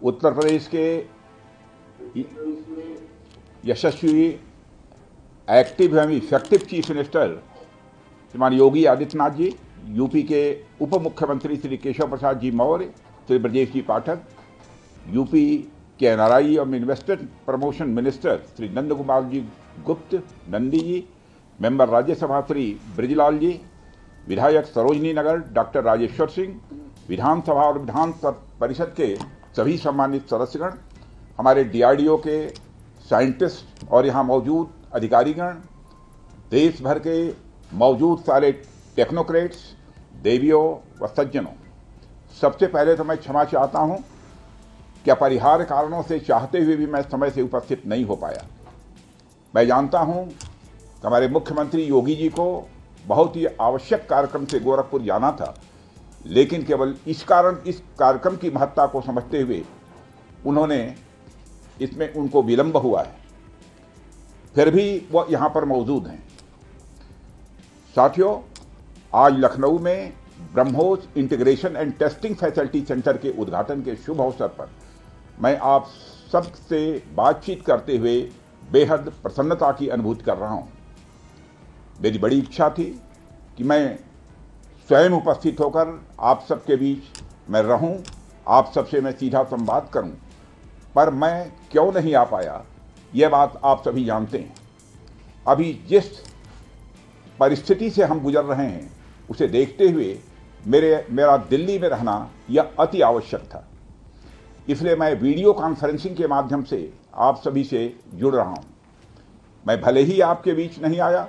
उत्तर प्रदेश के यशस्वी, एक्टिव एवं effective chief minister श्रीमान योगी आदित्यनाथ जी, यूपी के उप मुख्यमंत्री श्री केशव प्रसाद जी मौर्य, श्री ब्रजेश जी पाठक, यूपी के एनआरआई और investment promotion minister Shri Nand Kumar ji गुप्त नंदी जी, मेंबर राज्यसभा श्री ब्रिजलाल जी, विधायक सरोजनी नगर डॉक्टर राजेश्वर सिंह, विधानसभा और विधान परिषद के सभी सम्मानित सदस्यगण, हमारे डीआरडीओ के साइंटिस्ट और यहाँ मौजूद अधिकारीगण, देश भर के मौजूद सारे टेक्नोक्रेट्स, देवियों व सज्जनों, सबसे पहले तो मैं क्षमा चाहता हूँ कि अपरिहार्य कारणों से चाहते हुए भी मैं समय से उपस्थित नहीं हो पाया। मैं जानता हूँ कि हमारे मुख्यमंत्री योगी जी को बहुत ही आवश्यक कार्यक्रम से गोरखपुर जाना था, लेकिन केवल इस कार्यक्रम की महत्ता को समझते हुए इसमें उनको विलंब हुआ है, फिर भी वो यहाँ पर मौजूद हैं। साथियों, आज लखनऊ में BrahMos integration and testing facility centre के उद्घाटन के शुभ अवसर पर मैं आप सबसे बातचीत करते हुए बेहद प्रसन्नता की अनुभूति कर रहा हूँ। मेरी बड़ी इच्छा थी कि मैं स्वयं उपस्थित होकर आप सबके बीच मैं रहूं, आप सबसे मैं सीधा संवाद करूं, पर मैं क्यों नहीं आ पाया, यह बात आप सभी जानते हैं। अभी जिस परिस्थिति से हम गुजर रहे हैं उसे देखते हुए मेरा दिल्ली में रहना यह अति आवश्यक था। इसलिए मैं वीडियो कॉन्फ्रेंसिंग के माध्यम से आप सभी से जुड़ रहा हूं। मैं भले ही आपके बीच नहीं आया,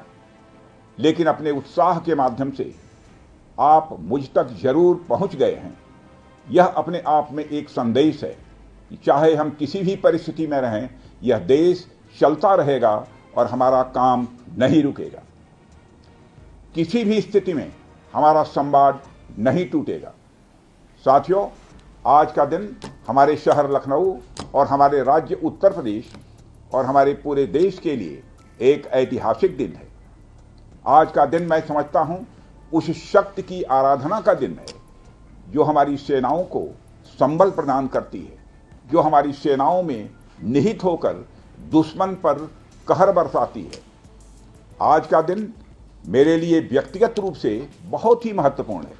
लेकिन अपने उत्साह के माध्यम से आप मुझ तक जरूर पहुंच गए हैं। यह अपने आप में एक संदेश है कि चाहे हम किसी भी परिस्थिति में रहें, यह देश चलता रहेगा और हमारा काम नहीं रुकेगा। किसी भी स्थिति में हमारा संवाद नहीं टूटेगा। साथियों, आज का दिन हमारे शहर लखनऊ और हमारे राज्य उत्तर प्रदेश और हमारे पूरे देश के लिए एक ऐतिहासिक दिन है। आज का दिन मैं समझता हूं उस शक्ति की आराधना का दिन है जो हमारी सेनाओं को संबल प्रदान करती है, जो हमारी सेनाओं में निहित होकर दुश्मन पर कहर बरसाती है। आज का दिन मेरे लिए व्यक्तिगत रूप से बहुत ही महत्वपूर्ण है,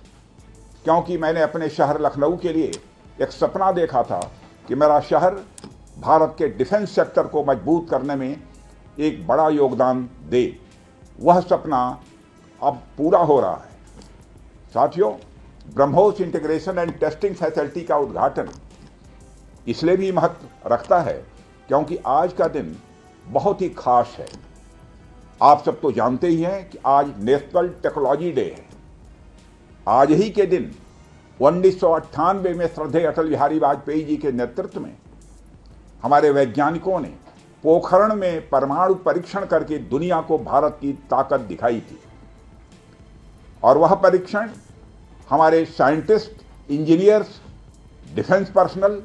क्योंकि मैंने अपने शहर लखनऊ के लिए एक सपना देखा था कि मेरा शहर भारत के डिफेंस सेक्टर को मजबूत करने में एक बड़ा योगदान दे। वह सपना अब पूरा हो रहा है। साथियों, BrahMos integration and testing facility का उद्घाटन इसलिए भी महत्व रखता है क्योंकि आज का दिन बहुत ही खास है। आप सब तो जानते ही हैं कि आज नेशनल टेक्नोलॉजी डे है। आज ही के दिन 1998 में श्रद्धेय अटल बिहारी वाजपेयी जी के नेतृत्व में हमारे वैज्ञानिकों ने पोखरण में परमाणु परीक्षण करके दुनिया को भारत की ताकत दिखाई थी। और वह परीक्षण हमारे साइंटिस्ट, इंजीनियर्स, डिफेंस पर्सनल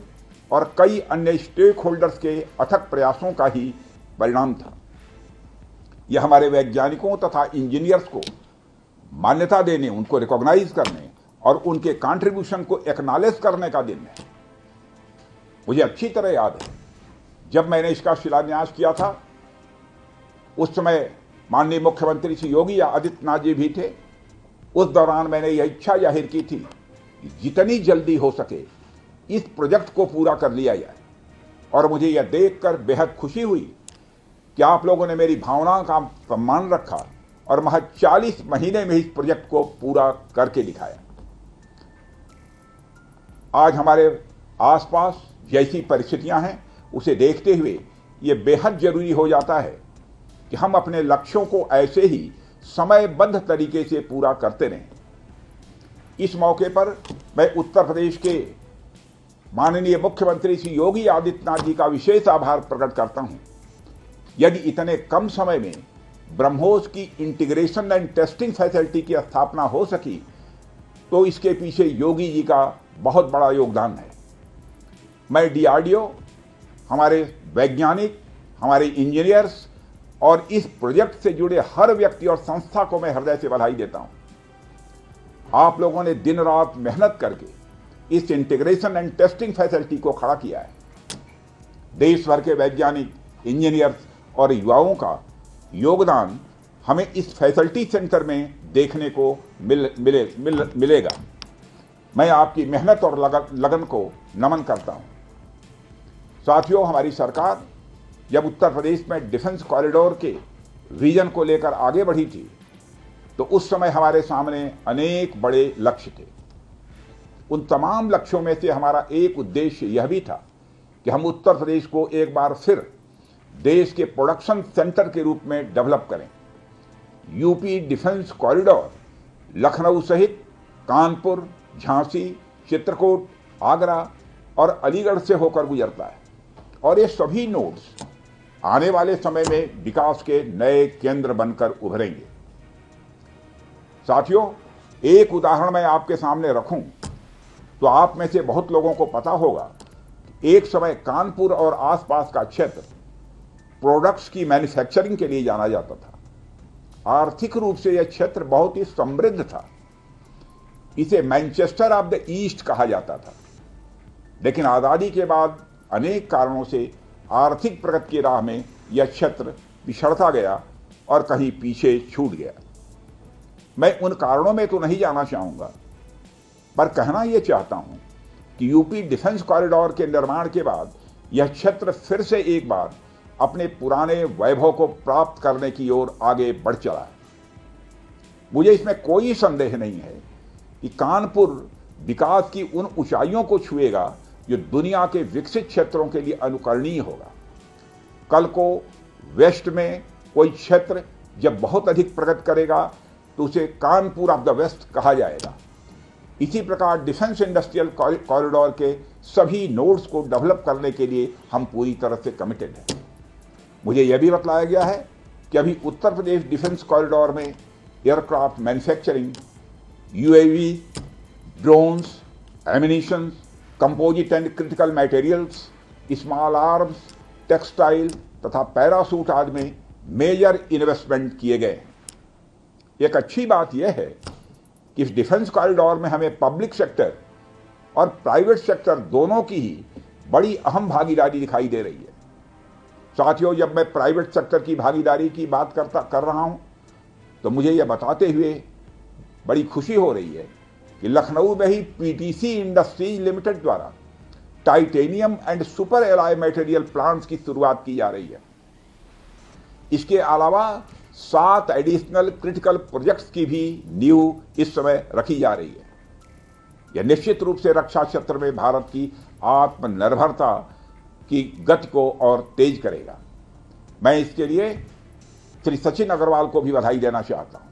और कई अन्य स्टेक होल्डर्स के अथक प्रयासों का ही परिणाम था। यह हमारे वैज्ञानिकों तथा इंजीनियर्स को मान्यता देने, उनको रिकॉग्नाइज करने और उनके कंट्रीब्यूशन को एक्नॉलेज करने का दिन है। मुझे अच्छी तरह याद है जब मैंने इसका शिलान्यास किया था, उस समय माननीय मुख्यमंत्री श्री योगी आदित्यनाथ जी भी थे। उस दौरान मैंने यह इच्छा जाहिर की थी कि जितनी जल्दी हो सके इस प्रोजेक्ट को पूरा कर लिया जाए। और मुझे यह देखकर बेहद खुशी हुई कि आप लोगों ने मेरी भावना का सम्मान रखा और महज 40 महीने में इस प्रोजेक्ट को पूरा करके दिखाया। आज हमारे आसपास जैसी परिस्थितियां हैं उसे देखते हुए ये बेहद जरूरी हो जाता है कि हम अपने लक्ष्यों को ऐसे ही समयबद्ध तरीके से पूरा करते रहें। इस मौके पर मैं उत्तर प्रदेश के माननीय मुख्यमंत्री श्री योगी आदित्यनाथ जी का विशेष आभार प्रकट करता हूं। यदि इतने कम समय में ब्रह्मोस की इंटीग्रेशन एंड टेस्टिंग फैसिलिटी की स्थापना हो सकी तो इसके पीछे योगी जी का बहुत बड़ा योगदान है। मैं डीआरडीओ, हमारे वैज्ञानिक, हमारे इंजीनियर्स और इस प्रोजेक्ट से जुड़े हर व्यक्ति और संस्था को मैं हृदय से बधाई देता हूं। आप लोगों ने दिन रात मेहनत करके इस इंटीग्रेशन एंड टेस्टिंग फैसिलिटी को खड़ा किया है। देश भर के वैज्ञानिक, इंजीनियर्स और युवाओं का योगदान हमें इस फैसिलिटी सेंटर में देखने को मिलेगा। मैं आपकी मेहनत और लगन को नमन करता हूं। साथियों, हमारी सरकार जब उत्तर प्रदेश में डिफेंस कॉरिडोर के विजन को लेकर आगे बढ़ी थी तो उस समय हमारे सामने अनेक बड़े लक्ष्य थे। उन तमाम लक्ष्यों में से हमारा एक उद्देश्य यह भी था कि हम उत्तर प्रदेश को एक बार फिर देश के प्रोडक्शन सेंटर के रूप में डेवलप करें। यूपी डिफेंस कॉरिडोर लखनऊ सहित कानपुर, झांसी, चित्रकूट, आगरा और अलीगढ़ से होकर गुजरता है और ये सभी नोड्स आने वाले समय में विकास के नए केंद्र बनकर उभरेंगे। साथियों, एक उदाहरण मैं आपके सामने रखूं तो आप में से बहुत लोगों को पता होगा, एक समय कानपुर और आसपास का क्षेत्र प्रोडक्ट्स की मैन्युफैक्चरिंग के लिए जाना जाता था। आर्थिक रूप से यह क्षेत्र बहुत ही समृद्ध था। इसे मैनचेस्टर ऑफ द ईस्ट कहा जाता था। लेकिन आज़ादी के बाद अनेक कारणों से आर्थिक प्रगति की राह में यह क्षेत्र पिछड़ता गया और कहीं पीछे छूट गया। मैं उन कारणों में तो नहीं जाना चाहूँगा, पर कहना यह चाहता हूँ कि यूपी डिफेंस कॉरिडोर के निर्माण के बाद यह क्षेत्र फिर से एक बार अपने पुराने वैभव को प्राप्त करने की ओर आगे बढ़ चला है। मुझे इसमें कोई संदेह नहीं है कि कानपुर विकास की उन ऊंचाइयों को छुएगा जो दुनिया के विकसित क्षेत्रों के लिए अनुकरणीय होगा। कल को वेस्ट में कोई क्षेत्र जब बहुत अधिक प्रगति करेगा तो उसे कानपुर ऑफ द वेस्ट कहा जाएगा। इसी प्रकार डिफेंस इंडस्ट्रियल कॉरिडोर के सभी नोड्स को डेवलप करने के लिए हम पूरी तरह से कमिटेड हैं। मुझे यह भी बतलाया गया है कि अभी उत्तर प्रदेश डिफेंस कॉरिडोर में aircraft manufacturing, UAV, drones, ammunitions, composite and critical materials, small arms, textile तथा पैरासूट आदि में मेजर इन्वेस्टमेंट किए गए हैं। एक अच्छी बात यह है कि इस डिफेंस कॉरिडोर में हमें पब्लिक सेक्टर और प्राइवेट सेक्टर दोनों की ही बड़ी अहम भागीदारी दिखाई दे रही है। साथियों, जब मैं प्राइवेट सेक्टर की भागीदारी की बात कर रहा हूं तो मुझे यह बताते हुए बड़ी खुशी हो रही है कि लखनऊ में ही पीटीसी इंडस्ट्रीज लिमिटेड द्वारा titanium and super alloy material plants की शुरुआत की जा रही है। इसके अलावा 7 एडिशनल क्रिटिकल प्रोजेक्ट्स की भी नींव इस समय रखी जा रही है। यह निश्चित रूप से रक्षा क्षेत्र में भारत की आत्मनिर्भरता की गति को और तेज करेगा। मैं इसके लिए श्री सचिन अग्रवाल को भी बधाई देना चाहता हूं।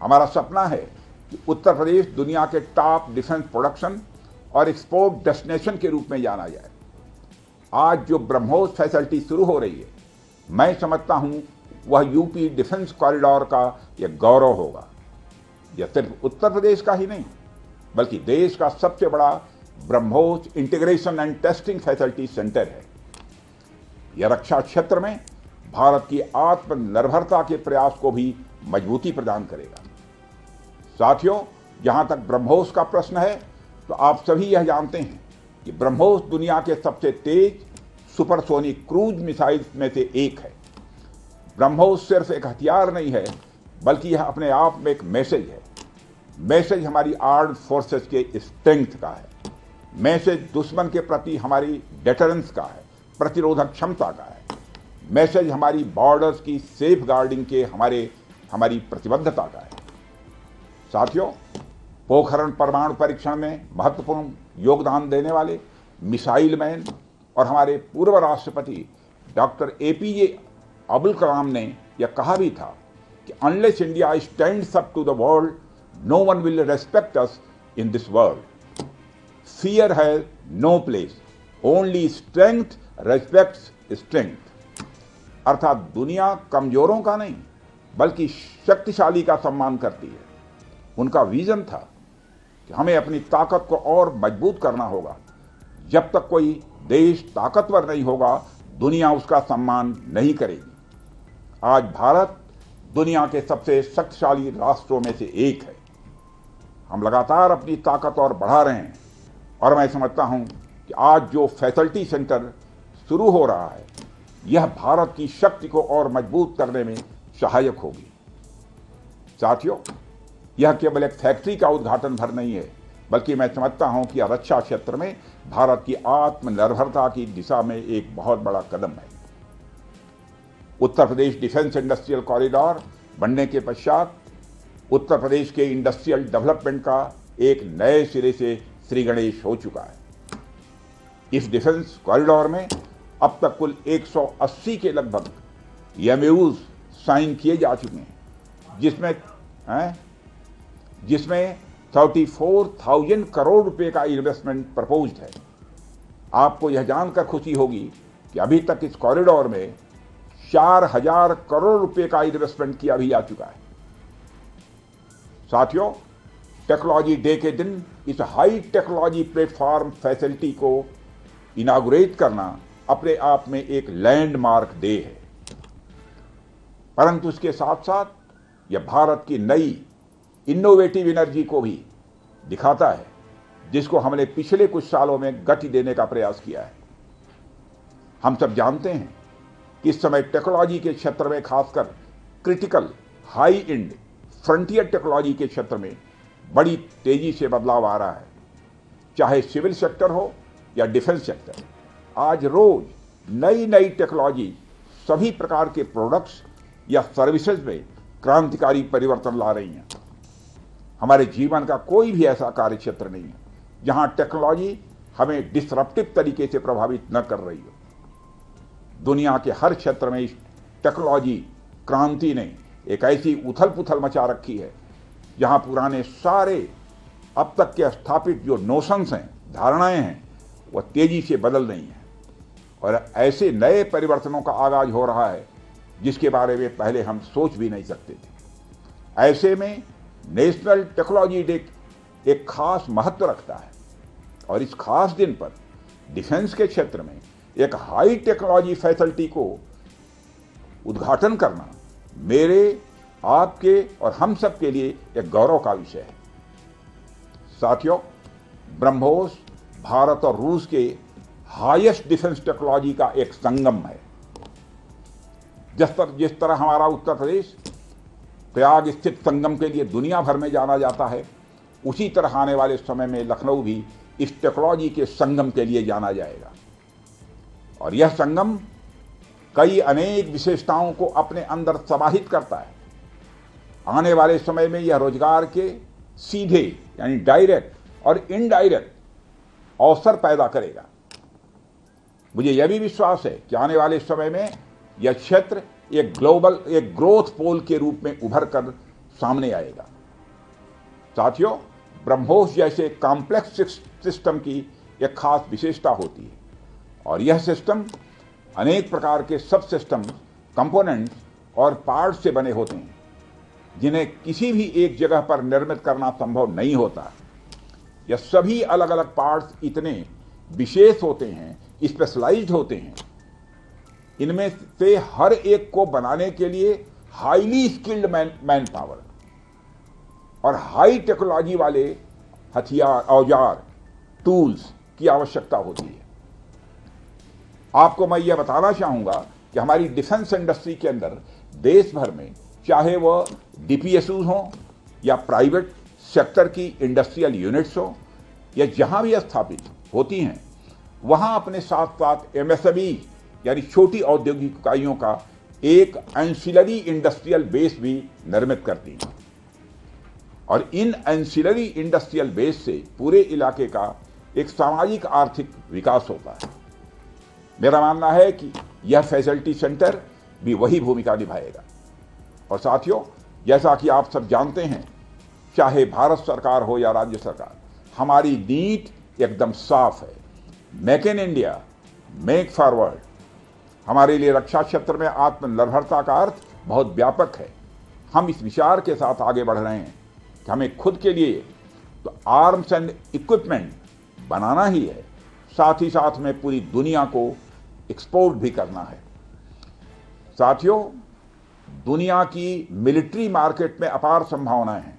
हमारा सपना है कि उत्तर प्रदेश दुनिया के टॉप डिफेंस प्रोडक्शन और एक्सपोर्ट डेस्टिनेशन के रूप में जाना जाए। आज जो ब्रह्मोस फैसिलिटी शुरू हो रही है, मैं समझता हूं वह यूपी डिफेंस कॉरिडोर का यह गौरव होगा। यह सिर्फ उत्तर प्रदेश का ही नहीं बल्कि देश का सबसे बड़ा BrahMos integration and testing facility centre है। यह रक्षा क्षेत्र में भारत की आत्मनिर्भरता के प्रयास को भी मजबूती प्रदान करेगा। साथियों, जहां तक ब्रह्मोस का प्रश्न है तो आप सभी यह जानते हैं कि ब्रह्मोस दुनिया के सबसे तेज सुपरसोनिक क्रूज मिसाइल्स में से एक है। ब्रह्मोस सिर्फ एक हथियार नहीं है बल्कि यह अपने आप में एक मैसेज है। मैसेज हमारी आर्म्ड फोर्सेस के स्ट्रेंथ का है। मैसेज दुश्मन के प्रति हमारी डेटरेंस का है, प्रतिरोधक क्षमता का है। मैसेज हमारी बॉर्डर्स की सेफ गार्डिंग के हमारी प्रतिबद्धता का है। साथियों, पोखरण परमाणु परीक्षण में महत्वपूर्ण योगदान देने वाले मिसाइल मैन और हमारे पूर्व राष्ट्रपति डॉक्टर एपीजे अब्दुल कलाम ने यह कहा भी था कि unless India stands up to the world, no one will respect us in this world. Fear has no place, only strength respects strength. अर्थात दुनिया कमजोरों का नहीं बल्कि शक्तिशाली का सम्मान करती है। उनका विजन था कि हमें अपनी ताकत को और मजबूत करना होगा। जब तक कोई देश ताकतवर नहीं होगा, दुनिया उसका सम्मान नहीं करेगी। आज भारत दुनिया के सबसे शक्तिशाली राष्ट्रों में से एक है। हम लगातार अपनी ताकत और बढ़ा रहे हैं। और मैं समझता हूं कि आज जो फैसिलिटी सेंटर शुरू हो रहा है यह भारत की शक्ति को और मजबूत करने में सहायक होगी। साथियों, यह केवल एक फैक्ट्री का उद्घाटन भर नहीं है, बल्कि मैं समझता हूं कि रक्षा क्षेत्र में भारत की आत्मनिर्भरता की दिशा में एक बहुत बड़ा कदम है। उत्तर प्रदेश डिफेंस इंडस्ट्रियल कॉरिडोर बनने के पश्चात उत्तर प्रदेश के इंडस्ट्रियल डेवलपमेंट का एक नए सिरे से श्री गणेश हो चुका है। इस डिफेंस कॉरिडोर में अब तक कुल 180 के लगभग एमओयूज साइन किए जा चुके हैं, जिसमें 34,000 करोड़ रुपए का इन्वेस्टमेंट प्रपोज्ड है। आपको यह जानकर खुशी होगी कि अभी तक इस कॉरिडोर में 4,000 करोड़ रुपए का इन्वेस्टमेंट किया भी जा चुका है। साथियों, टेक्नोलॉजी डे के दिन इस हाई टेक्नोलॉजी प्लेटफॉर्म फैसिलिटी को इनागुरेट करना अपने आप में एक लैंडमार्क डे है, परंतु इसके साथ साथ यह भारत की नई इनोवेटिव एनर्जी को भी दिखाता है, जिसको हमने पिछले कुछ सालों में गति देने का प्रयास किया है। हम सब जानते हैं कि इस समय टेक्नोलॉजी के क्षेत्र में, खासकर critical high and frontier technology के क्षेत्र में बड़ी तेजी से बदलाव आ रहा है। चाहे सिविल सेक्टर हो या डिफेंस सेक्टर, आज रोज नई नई टेक्नोलॉजी सभी प्रकार के प्रोडक्ट्स या सर्विसेज में क्रांतिकारी परिवर्तन ला रही हैं। हमारे जीवन का कोई भी ऐसा कार्य क्षेत्र नहीं है जहां टेक्नोलॉजी हमें डिसरप्टिव तरीके से प्रभावित न कर रही हो। दुनिया के हर क्षेत्र में इस टेक्नोलॉजी क्रांति ने एक ऐसी उथल पुथल मचा रखी है जहां पुराने सारे अब तक के स्थापित जो नोशंस हैं, धारणाएं हैं, वह तेजी से बदल रही हैं और ऐसे नए परिवर्तनों का आगाज हो रहा है जिसके बारे में पहले हम सोच भी नहीं सकते थे। ऐसे में नेशनल टेक्नोलॉजी डे एक खास महत्व रखता है और इस खास दिन पर डिफेंस के क्षेत्र में एक हाई टेक्नोलॉजी फैसिलिटी को उद्घाटन करना मेरे, आपके और हम सब के लिए एक गौरव का विषय है। साथियों, ब्रह्मोस भारत और रूस के हाईएस्ट डिफेंस टेक्नोलॉजी का एक संगम है। जिस तरह हमारा उत्तर प्रदेश प्रयाग स्थित संगम के लिए दुनिया भर में जाना जाता है, उसी तरह आने वाले समय में लखनऊ भी इस टेक्नोलॉजी के संगम के लिए जाना जाएगा और यह संगम कई अनेक विशेषताओं को अपने अंदर समाहित करता है। आने वाले समय में यह रोजगार के सीधे यानी डायरेक्ट और इनडायरेक्ट अवसर पैदा करेगा। मुझे यह भी विश्वास है कि आने वाले समय में यह क्षेत्र एक ग्रोथ पोल के रूप में उभर कर सामने आएगा। साथियों, ब्रह्मोस जैसे कॉम्प्लेक्स सिस्टम की एक खास विशेषता होती है और यह सिस्टम अनेक प्रकार के सब सिस्टम, कंपोनेंट्स और पार्ट्स से बने होते हैं जिन्हें किसी भी एक जगह पर निर्मित करना संभव नहीं होता। यह सभी अलग अलग पार्ट्स इतने विशेष होते हैं, स्पेशलाइज्ड होते हैं, इनमें से हर एक को बनाने के लिए हाईली स्किल्ड मैन पावर और हाई टेक्नोलॉजी वाले हथियार, औजार, टूल्स की आवश्यकता होती है। आपको मैं यह बताना चाहूंगा कि हमारी डिफेंस इंडस्ट्री के अंदर देश भर में, चाहे वह डीपीएसयू हो या प्राइवेट सेक्टर की इंडस्ट्रियल यूनिट्स हो या जहां भी स्थापित होती हैं, वहां अपने साथ साथ एमएसएमई यानी छोटी औद्योगिक इकाइयों का एक एंसिलरी इंडस्ट्रियल बेस भी निर्मित करती हैं और इन एंसिलरी इंडस्ट्रियल बेस से पूरे इलाके का एक सामाजिक आर्थिक विकास होता है। मेरा मानना है कि यह फैसिलिटी सेंटर भी वही भूमिका निभाएगा। और साथियों, जैसा कि आप सब जानते हैं, चाहे भारत सरकार हो या राज्य सरकार, हमारी नीति एकदम साफ है। Make in India, make forward. हमारे लिए रक्षा क्षेत्र में आत्मनिर्भरता का अर्थ बहुत व्यापक है। हम इस विचार के साथ आगे बढ़ रहे हैं कि हमें खुद के लिए तो आर्म्स एंड इक्विपमेंट बनाना ही है, साथ ही साथ में पूरी दुनिया को एक्सपोर्ट भी करना है। साथियों, दुनिया की मिलिट्री मार्केट में अपार संभावनाएं हैं।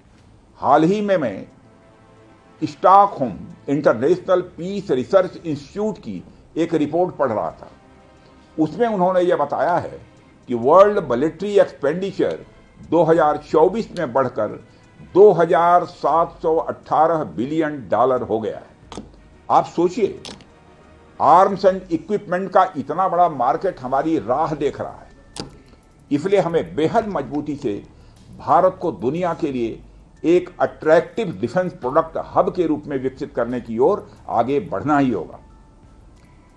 हाल ही में मैं Stockholm International Peace Research Institute की एक रिपोर्ट पढ़ रहा था। उसमें उन्होंने यह बताया है कि वर्ल्ड मिलिट्री एक्सपेंडिचर 2024 में बढ़कर $2,718 बिलियन हो गया है। आप सोचिए, आर्म्स एंड इक्विपमेंट का इतना बड़ा मार्केट हमारी राह देख रहा है। इसलिए हमें बेहद मजबूती से भारत को दुनिया के लिए एक अट्रैक्टिव डिफेंस प्रोडक्ट हब के रूप में विकसित करने की ओर आगे बढ़ना ही होगा।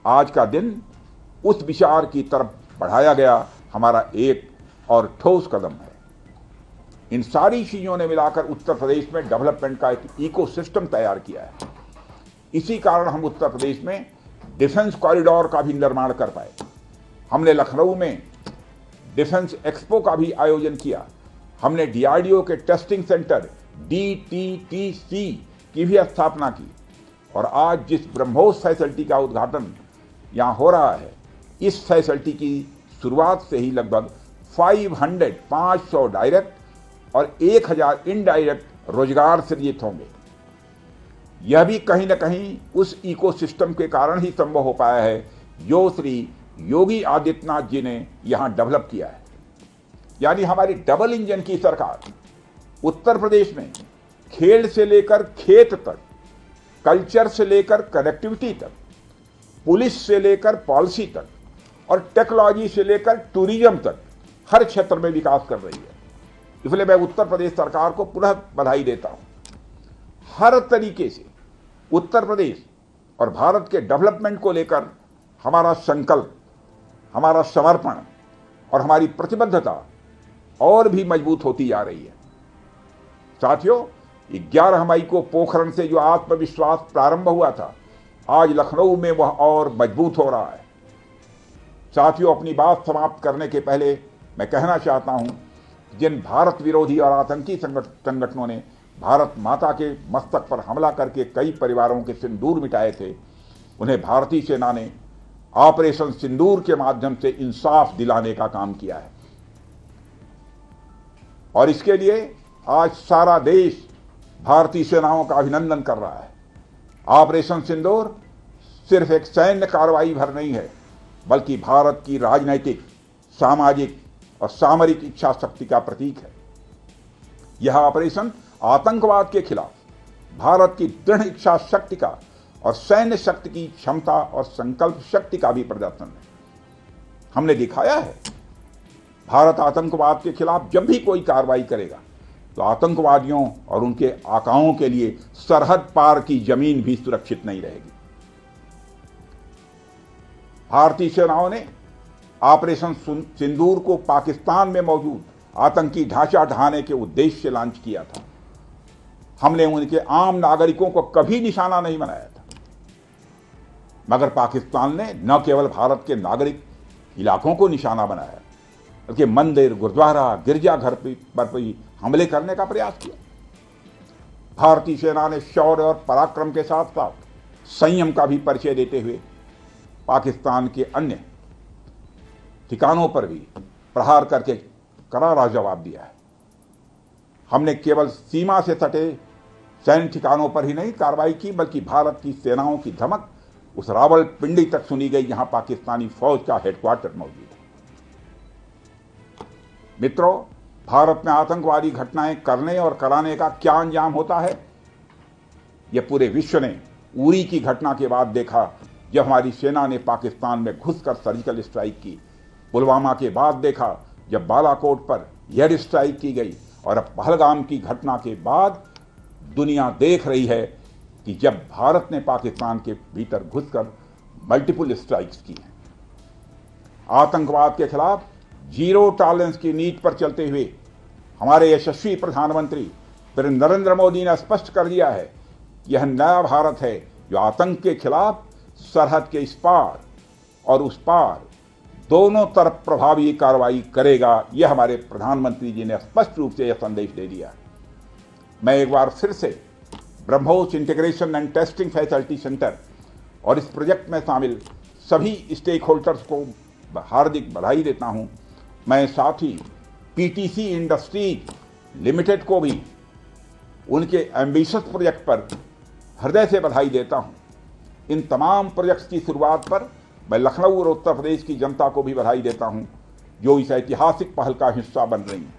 आज का दिन उस विचार की तरफ बढ़ाया गया हमारा एक और ठोस कदम है। इन सारी चीजों ने मिलाकर उत्तर प्रदेश में डेवलपमेंट का एक इकोसिस्टम तैयार किया है। इसी कारण हम उत्तर प्रदेश में डिफेंस कॉरिडोर का भी निर्माण कर पाए। हमने लखनऊ में डिफेंस एक्सपो का भी आयोजन किया। हमने डीआरडीओ के टेस्टिंग सेंटर DTTC की भी स्थापना की। और आज जिस ब्रह्मोस फैसिलिटी का उद्घाटन यहाँ हो रहा है, इस फैसिलिटी की शुरुआत से ही लगभग 500 डायरेक्ट और 1000 इनडायरेक्ट रोजगार सृजित होंगे। यह भी कहीं न कहीं उस इकोसिस्टम के कारण ही संभव हो पाया है जो श्री योगी आदित्यनाथ जी ने यहां डेवलप किया है। यानी हमारी डबल इंजन की सरकार उत्तर प्रदेश में खेल से लेकर खेत तक, कल्चर से लेकर कनेक्टिविटी तक, पुलिस से लेकर पॉलिसी तक और टेक्नोलॉजी से लेकर टूरिज्म तक हर क्षेत्र में विकास कर रही है। इसलिए मैं उत्तर प्रदेश सरकार को पुनः बधाई देता हूं। हर तरीके से उत्तर प्रदेश और भारत के डेवलपमेंट को लेकर हमारा संकल्प, हमारा समर्पण और हमारी प्रतिबद्धता और भी मजबूत होती जा रही है। साथियों, 11 मई को पोखरण से जो आत्मविश्वास प्रारंभ हुआ था, आज लखनऊ में वह और मजबूत हो रहा है। साथियों, अपनी बात समाप्त करने के पहले मैं कहना चाहता हूं, जिन भारत विरोधी और आतंकी संगठनों ने भारत माता के मस्तक पर हमला करके कई परिवारों के सिंदूर मिटाए थे, उन्हें भारतीय सेना ने ऑपरेशन सिंदूर के माध्यम से इंसाफ दिलाने का काम किया है। और इसके लिए आज सारा देश भारतीय सेनाओं का अभिनंदन कर रहा है। ऑपरेशन सिंदूर सिर्फ एक सैन्य कार्रवाई भर नहीं है, बल्कि भारत की राजनैतिक, सामाजिक और सामरिक इच्छा शक्ति का प्रतीक है। यह ऑपरेशन आतंकवाद के खिलाफ भारत की दृढ़ इच्छा शक्ति का और सैन्य शक्ति की क्षमता और संकल्प शक्ति का भी प्रदर्शन है। हमने दिखाया है, भारत आतंकवाद के खिलाफ जब भी कोई कार्रवाई करेगा तो आतंकवादियों और उनके आकाओं के लिए सरहद पार की जमीन भी सुरक्षित नहीं रहेगी। भारतीय सेनाओं ने ऑपरेशन सिंदूर को पाकिस्तान में मौजूद आतंकी ढांचा ढहाने के उद्देश्य से लॉन्च किया था। हमने उनके आम नागरिकों को कभी निशाना नहीं बनाया था, मगर पाकिस्तान ने न केवल भारत के नागरिक इलाकों को निशाना बनाया, बल्कि मंदिर, गुरुद्वारा, गिरजाघर पर भी हमले करने का प्रयास किया। भारतीय सेना ने शौर्य और पराक्रम के साथ साथ संयम का भी परिचय देते हुए पाकिस्तान के अन्य ठिकानों पर भी प्रहार करके करारा जवाब दिया है। हमने केवल सीमा से सटे सैन्य ठिकानों पर ही नहीं कार्रवाई की, बल्कि भारत की सेनाओं की धमक उस रावलपिंडी तक सुनी गई जहां पाकिस्तानी फौज का हेडक्वार्टर मौजूद है। मित्रों, भारत में आतंकवादी घटनाएं करने और कराने का क्या अंजाम होता है, यह पूरे विश्व ने उरी की घटना के बाद देखा, जब हमारी सेना ने पाकिस्तान में घुसकर सर्जिकल स्ट्राइक की। पुलवामा के बाद देखा, जब बालाकोट पर एयर स्ट्राइक की गई, और अब पहलगाम की घटना के बाद दुनिया देख रही है कि जब भारत ने पाकिस्तान के भीतर घुसकर मल्टीपल स्ट्राइक्स की हैं। आतंकवाद के खिलाफ जीरो टॉलरेंस की नीति पर चलते हुए हमारे यशस्वी प्रधानमंत्री नरेंद्र मोदी ने स्पष्ट कर दिया है कि यह नया भारत है जो आतंक के खिलाफ सरहद के इस पार और उस पार दोनों तरफ प्रभावी कार्रवाई करेगा। यह हमारे प्रधानमंत्री जी ने स्पष्ट रूप से यह संदेश दे दिया। मैं एक बार फिर से BrahMos integration and testing facility centre और इस प्रोजेक्ट में शामिल सभी स्टेक होल्डर्स को हार्दिक बधाई देता हूं। मैं साथ ही पीटीसी इंडस्ट्रीज लिमिटेड को भी उनके एम्बिशियस प्रोजेक्ट पर हृदय से बधाई देता हूं। इन तमाम प्रोजेक्ट्स की शुरुआत पर मैं लखनऊ और उत्तर प्रदेश की जनता को भी बधाई देता हूं, जो इस ऐतिहासिक पहल का हिस्सा बन रही हैं।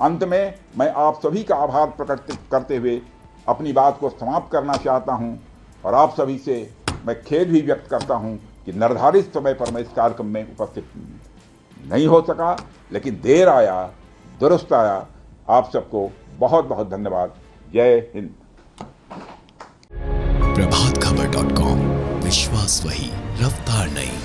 अंत में मैं आप सभी का आभार प्रकट करते हुए अपनी बात को समाप्त करना चाहता हूं और आप सभी से मैं खेद भी व्यक्त करता हूं कि निर्धारित समय पर मैं इस कार्यक्रम में उपस्थित नहीं हो सका, लेकिन देर आया दुरुस्त आया। आप सबको बहुत बहुत धन्यवाद। जय हिंद। प्रभातखबर.com, विश्वास वही, रफ्तार नहीं।